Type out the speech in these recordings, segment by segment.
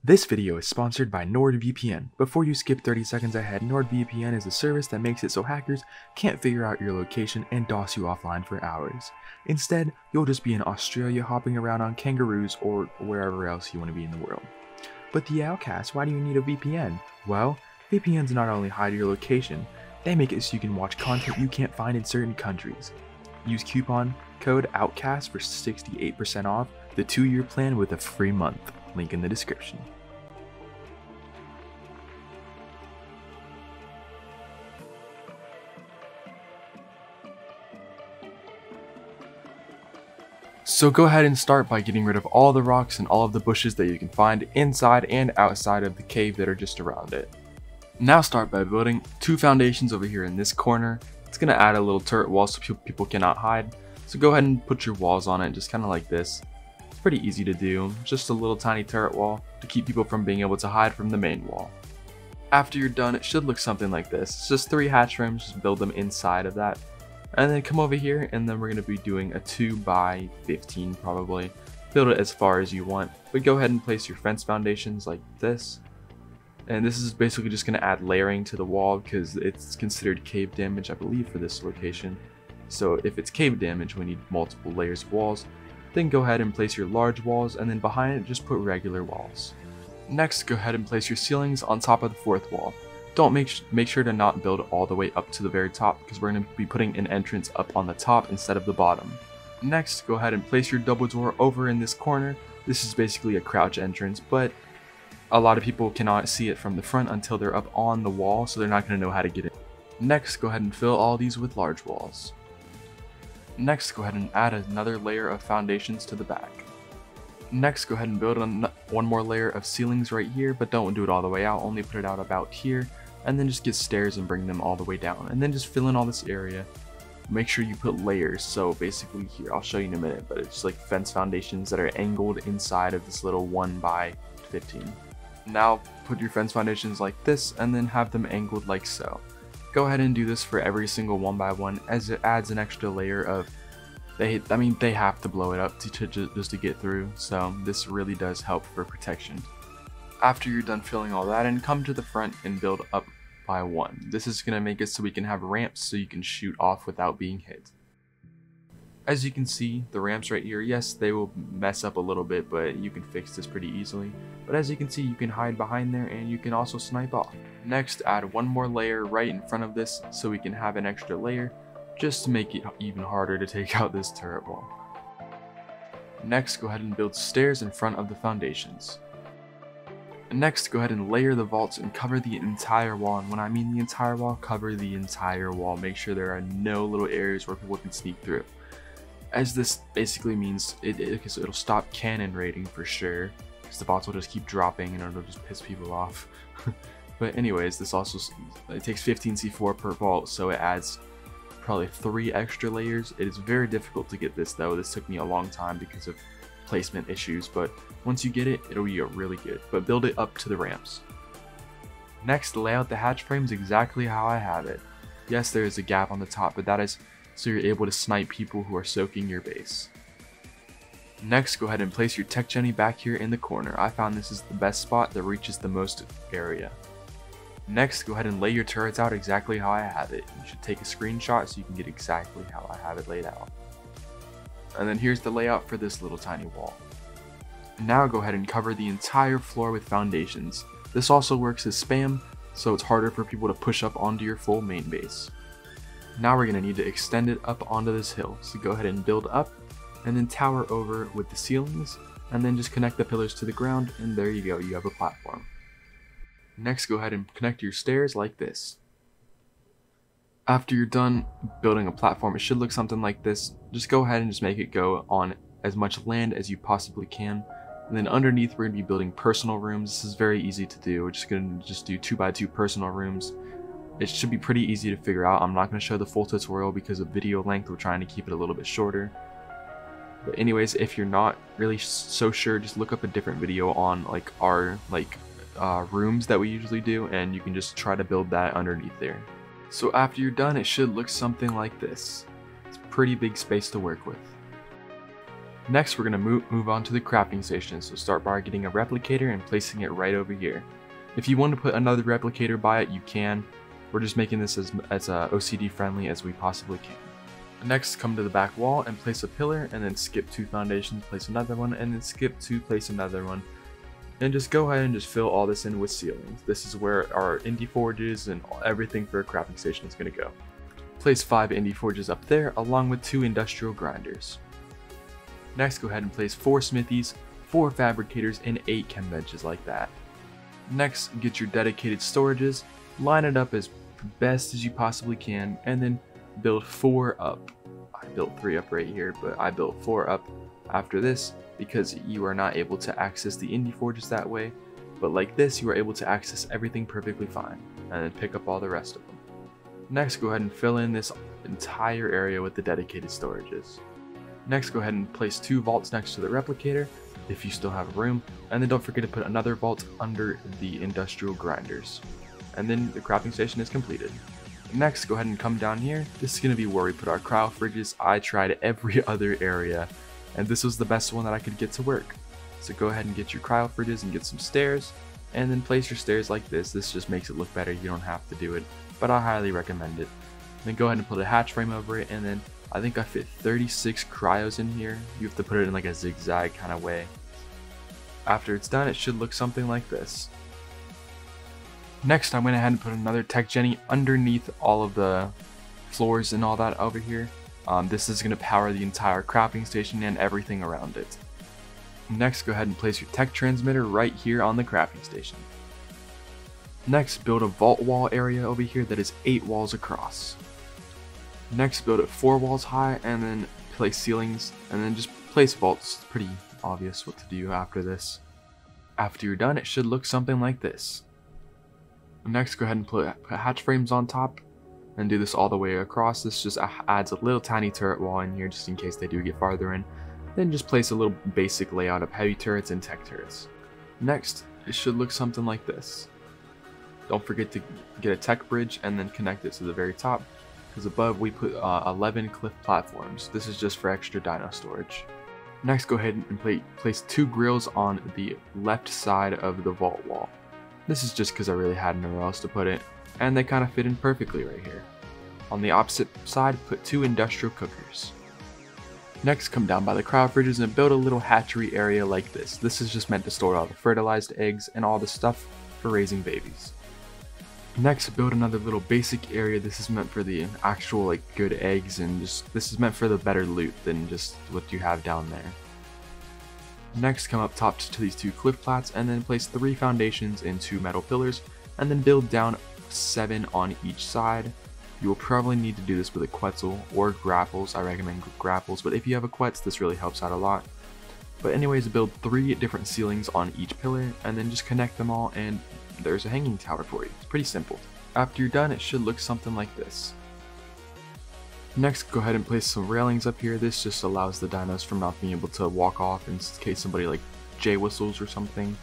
This video is sponsored by NordVPN. Before you skip 30 seconds ahead, NordVPN is a service that makes it so hackers can't figure out your location and DOS you offline for hours. Instead, you'll just be in Australia hopping around on kangaroos or wherever else you want to be in the world. But the Outcasts, why do you need a VPN? Well, VPNs not only hide your location, they make it so you can watch content you can't find in certain countries. Use coupon code OUTCAST for 68% off the 2-year plan with a free month. Link in the description. So go ahead and start by getting rid of all the rocks and all of the bushes that you can find inside and outside of the cave that are just around it. Now start by building 2 foundations over here in this corner. It's going to add a little turret wall so people cannot hide. So go ahead and put your walls on it just kind of like this. It's pretty easy to do, just a little tiny turret wall to keep people from being able to hide from the main wall. After you're done, it should look something like this. It's just 3 hatch frames, just build them inside of that. And then come over here, and then we're going to be doing a 2x15 probably. Build it as far as you want, but go ahead and place your fence foundations like this. And this is basically just going to add layering to the wall because it's considered cave damage, I believe, for this location. So if it's cave damage, we need multiple layers of walls. Then go ahead and place your large walls, and then behind it just put regular walls. Next, go ahead and place your ceilings on top of the 4th wall. Don't make sure to not build all the way up to the very top because we're going to be putting an entrance up on the top instead of the bottom. Next, go ahead and place your double door over in this corner. This is basically a crouch entrance, but a lot of people cannot see it from the front until they're up on the wall, so they're not going to know how to get in. Next, go ahead and fill all these with large walls. Next, go ahead and add another layer of foundations to the back. Next, go ahead and build one more layer of ceilings right here, but don't do it all the way out, only put it out about here, and then just get stairs and bring them all the way down, and then just fill in all this area. Make sure you put layers, so basically here, I'll show you in a minute, but it's like fence foundations that are angled inside of this little 1x15. Now put your fence foundations like this, and then have them angled like so. Go ahead and do this for every single 1x1 as it adds an extra layer of they have to blow it up just to get through, so this really does help for protection. After you're done filling all that in, come to the front and build up by 1. This is going to make it so we can have ramps so you can shoot off without being hit. As you can see, the ramps right here, yes, they will mess up a little bit, but you can fix this pretty easily. But as you can see, you can hide behind there and you can also snipe off. Next, add one more layer right in front of this so we can have an extra layer, just to make it even harder to take out this turret wall. Next, go ahead and build stairs in front of the foundations. Next, go ahead and layer the vaults and cover the entire wall, and when I mean the entire wall, cover the entire wall. Make sure there are no little areas where people can sneak through. As this basically means it'll stop cannon raiding for sure, because the vaults will just keep dropping and it'll just piss people off. But anyways, this also it takes 15 C4 per vault, so it adds probably 3 extra layers. It is very difficult to get this though. This took me a long time because of placement issues, but once you get it, it'll be really good. But build it up to the ramps. Next, lay out the hatch frames exactly how I have it. Yes, there is a gap on the top, but that is so you're able to snipe people who are soaking your base. Next, go ahead and place your tech jenny back here in the corner. I found this is the best spot that reaches the most area. Next, go ahead and lay your turrets out exactly how I have it. You should take a screenshot so you can get exactly how I have it laid out. And then here's the layout for this little tiny wall. Now go ahead and cover the entire floor with foundations. This also works as spam, so it's harder for people to push up onto your full main base. Now we're going to need to extend it up onto this hill, so go ahead and build up, and then tower over with the ceilings, and then just connect the pillars to the ground, and there you go, you have a platform. Next, go ahead and connect your stairs like this. After you're done building a platform, it should look something like this. Just go ahead and just make it go on as much land as you possibly can. And then underneath, we're going to be building personal rooms. This is very easy to do. We're just going to do 2x2 personal rooms. It should be pretty easy to figure out. I'm not going to show the full tutorial because of video length. We're trying to keep it a little bit shorter. But anyways, if you're not really so sure, just look up a different video on like our rooms that we usually do, and you can just try to build that underneath there. So after you're done, it should look something like this. It's a pretty big space to work with. Next, we're going to move on to the crafting station, so start by getting a replicator and placing it right over here. If you want to put another replicator by it, you can. We're just making this as OCD friendly as we possibly can. Next, come to the back wall and place a pillar, and then skip 2 foundations, place another one, and then skip 2, place another one. And just go ahead and just fill all this in with ceilings. This is where our indie forges and everything for a crafting station is going to go. Place 5 indie forges up there, along with 2 industrial grinders. Next, go ahead and place 4 smithies, 4 fabricators, and 8 chem benches like that. Next, get your dedicated storages, line it up as best as you possibly can, and then build 4 up. I built 3 up right here, but I built 4 up after this because you are not able to access the indie forges that way, but like this you are able to access everything perfectly fine, and then pick up all the rest of them. Next, go ahead and fill in this entire area with the dedicated storages. Next, go ahead and place 2 vaults next to the replicator if you still have room, and then don't forget to put another vault under the industrial grinders. And then the crafting station is completed. Next, go ahead and come down here. This is going to be where we put our cryo fridges. I tried every other area, and this was the best one that I could get to work. So go ahead and get your cryo fridges and get some stairs, and then place your stairs like this. This just makes it look better. You don't have to do it, but I highly recommend it. Then go ahead and put a hatch frame over it, and then I think I fit 36 cryos in here. You have to put it in like a zigzag kind of way. After it's done, it should look something like this. Next, I went ahead and put another tech jenny underneath all of the floors and all that over here. This is going to power the entire crafting station and everything around it. Next, go ahead and place your tech transmitter right here on the crafting station. Next, build a vault wall area over here that is 8 walls across. Next, build it 4 walls high, and then place ceilings, and then just place vaults. It's pretty obvious what to do after this. After you're done, it should look something like this. Next, go ahead and put hatch frames on top, and do this all the way across. This just adds a little tiny turret wall in here just in case they do get farther in. Then just place a little basic layout of heavy turrets and tech turrets. Next, it should look something like this. Don't forget to get a tech bridge and then connect it to the very top, because above we put 11 cliff platforms. This is just for extra dino storage. Next, go ahead and place 2 grills on the left side of the vault wall. This is just because I really had nowhere else to put it, and they kind of fit in perfectly right here. On the opposite side, put 2 industrial cookers. Next, come down by the cryo fridges and build a little hatchery area like this. This is just meant to store all the fertilized eggs and all the stuff for raising babies. Next, build another little basic area. This is meant for the actual like good eggs, and just this is meant for the better loot than just what you have down there. Next, come up top to these 2 cliff plats and then place 3 foundations and 2 metal pillars, and then build down 7 on each side. You will probably need to do this with a Quetzal or grapples. I recommend grapples, but if you have a Quetz, this really helps out a lot. But anyways, build 3 different ceilings on each pillar, and then just connect them all, and there's a hanging tower for you. It's pretty simple. After you're done, it should look something like this. Next, go ahead and place some railings up here. This just allows the dinos from not being able to walk off in case somebody like J-whistles or something.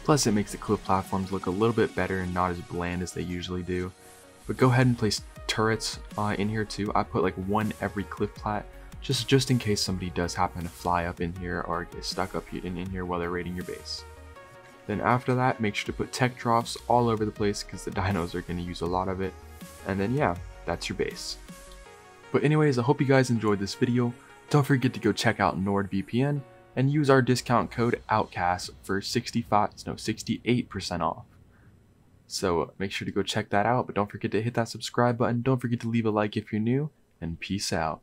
Plus, it makes the cliff platforms look a little bit better and not as bland as they usually do. But go ahead and place turrets in here too. I put like 1 every cliff plat, just in case somebody does happen to fly up in here or get stuck up in here while they're raiding your base. Then after that, make sure to put tech troughs all over the place because the dinos are going to use a lot of it. And then yeah, that's your base. But anyways, I hope you guys enjoyed this video. Don't forget to go check out NordVPN and use our discount code Outcasts for 68% off. So make sure to go check that out, but don't forget to hit that subscribe button. Don't forget to leave a like if you're new, and peace out.